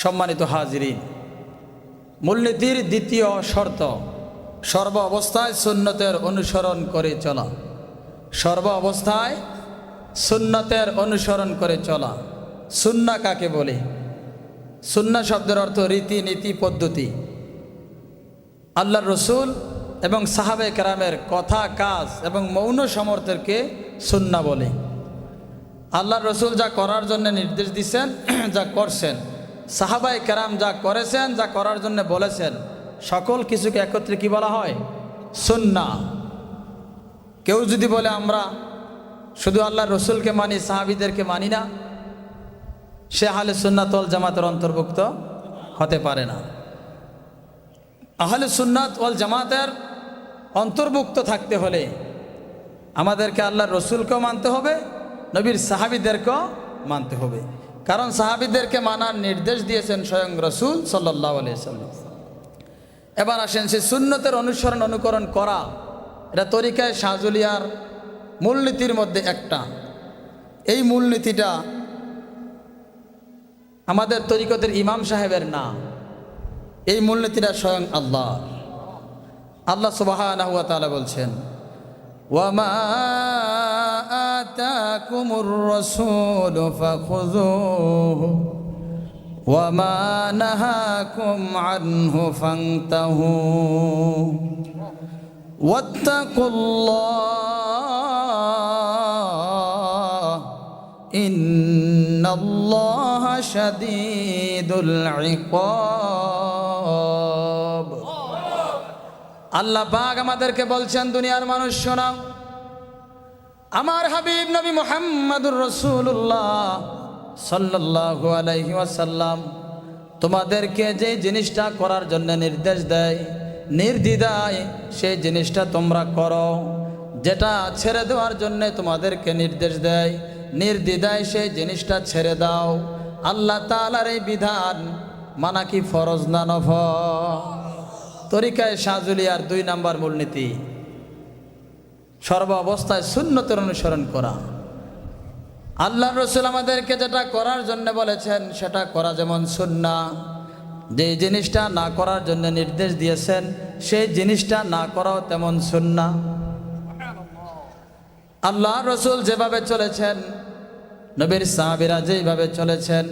সম্মানিত হাজিরিন, মূলনীতির দ্বিতীয় শর্ত সর্ব অবস্থায় সুন্নতের অনুসরণ করে চলা। সর্ব অবস্থায় সুন্নতের অনুসরণ করে চলা। সুন্নাহ কাকে বলে? সুন্নাহ শব্দের অর্থ রীতি, নীতি, পদ্ধতি। আল্লাহর রসুল এবং সাহাবে কেরামের কথা, কাজ এবং মৌন সমর্থনকে সুন্নাহ বলে। আল্লাহর রসুল যা করার জন্য নির্দেশ দিয়েছেন, যা করছেন, সাহাবায়ে কেরাম যা করেছেন, যা করার জন্য বলেছেন, সকল কিছুকে একত্রে কি বলা হয়? সুন্নাহ। কেউ যদি বলে আমরা শুধু আল্লাহর রসুলকে মানি, সাহাবীদেরকে মানি না, সে আহলে সুন্নাত ওয়াল জামাতের অন্তর্ভুক্ত হতে পারে না। আহলে সুন্নাত ওয়াল জামাতের অন্তর্ভুক্ত থাকতে হলে আমাদেরকে আল্লাহর রসুলকেও মানতে হবে, নবীর সাহাবীদেরকেও মানতে হবে। কারণ সাহাবীদেরকে মানার নির্দেশ দিয়েছেন স্বয়ং রসুল সাল্লাল্লাহু আলাইহি ওয়াসাল্লাম। এবার আসেন, সেই সুন্নতের অনুসরণ অনুকরণ করা, এটা তরিকায় শাহজুলিয়ার মূলনীতির মধ্যে একটা। এই মূলনীতিটা আমাদের তরিকতের ইমাম সাহেবের না, এই মূলনীতিটা স্বয়ং আল্লাহ সুবহানাহু ওয়া তাআলা বলছেন, ওয়ামা আতাকুমুর রাসূলু ফাখুযুহু ওয়ামা নাহাকুম আনহু ফান্তাহু ওয়াত্তাকুল্লাহ ইন্নাল্লাহা শাদীদুল ইকাব। আল্লাহ পাক আমাদেরকে বলছেন, দুনিয়ার মানুষ শোনাও, আমার হাবিব নবী মুহাম্মদুর রাসূলুল্লাহ সাল্লাল্লাহু আলাইহি ওয়াসাল্লাম তোমাদেরকে যে জিনিসটা করার জন্য নির্দেশ দেয়, নির্দ্বিধায় সেই জিনিসটা তোমরা করো। যেটা ছেড়ে দেওয়ার জন্য তোমাদেরকে নির্দেশ দেয়, নির্দ্বিধায় সেই জিনিসটা ছেড়ে দাও। আল্লাহ তাআলার এই বিধান মানা কি ফরজ না নফল? তরিকায় শাহজুলিয়ার 2 নম্বর মূলনীতি সর্ব অবস্থায় সুন্নতের অনুসরণ করা। আল্লাহর রসুল আমাদেরকে যেটা করার জন্য বলেছেন সেটা করা যেমন সুন্নাহ, যে জিনিসটা না করার জন্য নির্দেশ দিয়েছেন সেই জিনিসটা না করাও তেমন সুন্নাহ। আল্লাহর রসুল যেভাবে চলেছেন, নবীর সাহাবীরা যেইভাবে চলেছেন,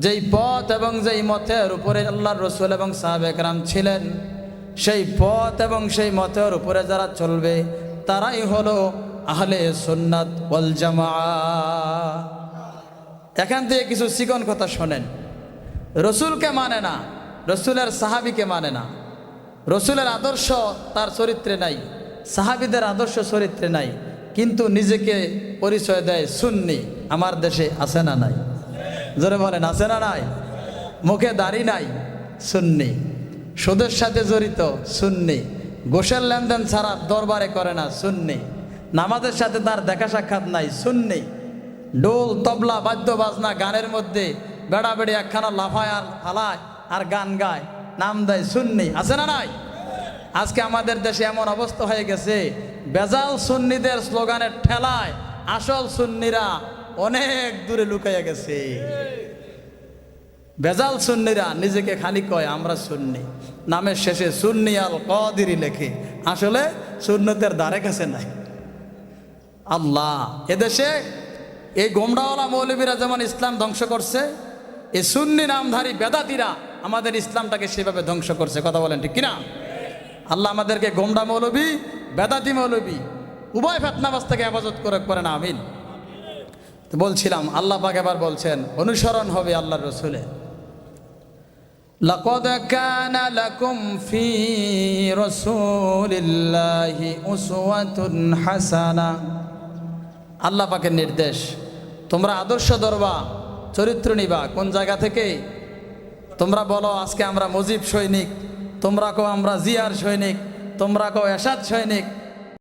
যেই পথ এবং যেই মতের উপরে আল্লাহর রসুল এবং সাহাবে কেরাম ছিলেন, সেই পথ এবং সেই মতের উপরে যারা চলবে তারাই হলো আহলে সুন্নাত ওয়াল জামাআহ। এখান থেকে কিছু চিকন কথা শোনেন। রসুলকে মানে না, রসুলের সাহাবীকে মানে না, রসুলের আদর্শ তার চরিত্রে নাই, সাহাবীদের আদর্শ চরিত্রে নাই, কিন্তু নিজেকে পরিচয় দেয় সুন্নি। আমার দেশে আছে না নাই? জোরে বলেন, আছে না নাই? মুখে দাড়ি নাই, সুন্নি। সুদের সাথে জড়িত, সুন্নি। গোশের লেনদেন ছাড়া দরবারে করে না, সুন্নি। নামাজের সাথে তার দেখা সাক্ষাৎ নাই, সুন্নি। ডোল, তবলা, বাদ্য বাজনা, গানের মধ্যে বেড়া বেড়ি একখানা লাফায় আর হালায় আর গান গায়, নাম দেয় সুন্নি। আছে না নাই? আজকে আমাদের দেশে এমন অবস্থা হয়ে গেছে, বেজাল সুন্নিদের স্লোগানের ঠেলায় আসল সুন্নিরা অনেক দূরে লুকাইয়া গেছে। বেজাল সুন্নিরা নিজেকে খালি কয় আমরা সুন্নি, নামের শেষে সুন্নি আল কাদিরি লেখে, আসলে সুন্নতের দ্বারে কাছে নাই। আল্লাহ, এদেশে এই গোমরাওয়ালা মৌলবীরা যেমন ইসলাম ধ্বংস করছে, এই সুন্নি নামধারী বেদাতিরা আমাদের ইসলামটাকে সেভাবে ধ্বংস করছে। কথা বলেন ঠিক কিনা? আল্লাহ আমাদেরকে গোমরা মৌলবী, বেদাতি মৌলবী উভয় ফিতনাবাজ থেকে হেফাজত করেন, আমিন। তো বলছিলাম, আল্লাহ পাক এবার বলছেন অনুসরণ হবে আল্লাহর রাসূলের। লাকাদ কানা লাকুম ফি রাসূলিল্লাহি উসওয়াতুন হাসানা। আল্লাহ পাকের নির্দেশ, তোমরা আদর্শ ধরবা, চরিত্র নিবা। কোন জায়গা থেকে? তোমরা বলো আজকে আমরা মুজিব সৈনিক, তোমরা কও আমরা জিয়ার সৈনিক, তোমরা কও এরশাদ সৈনিক,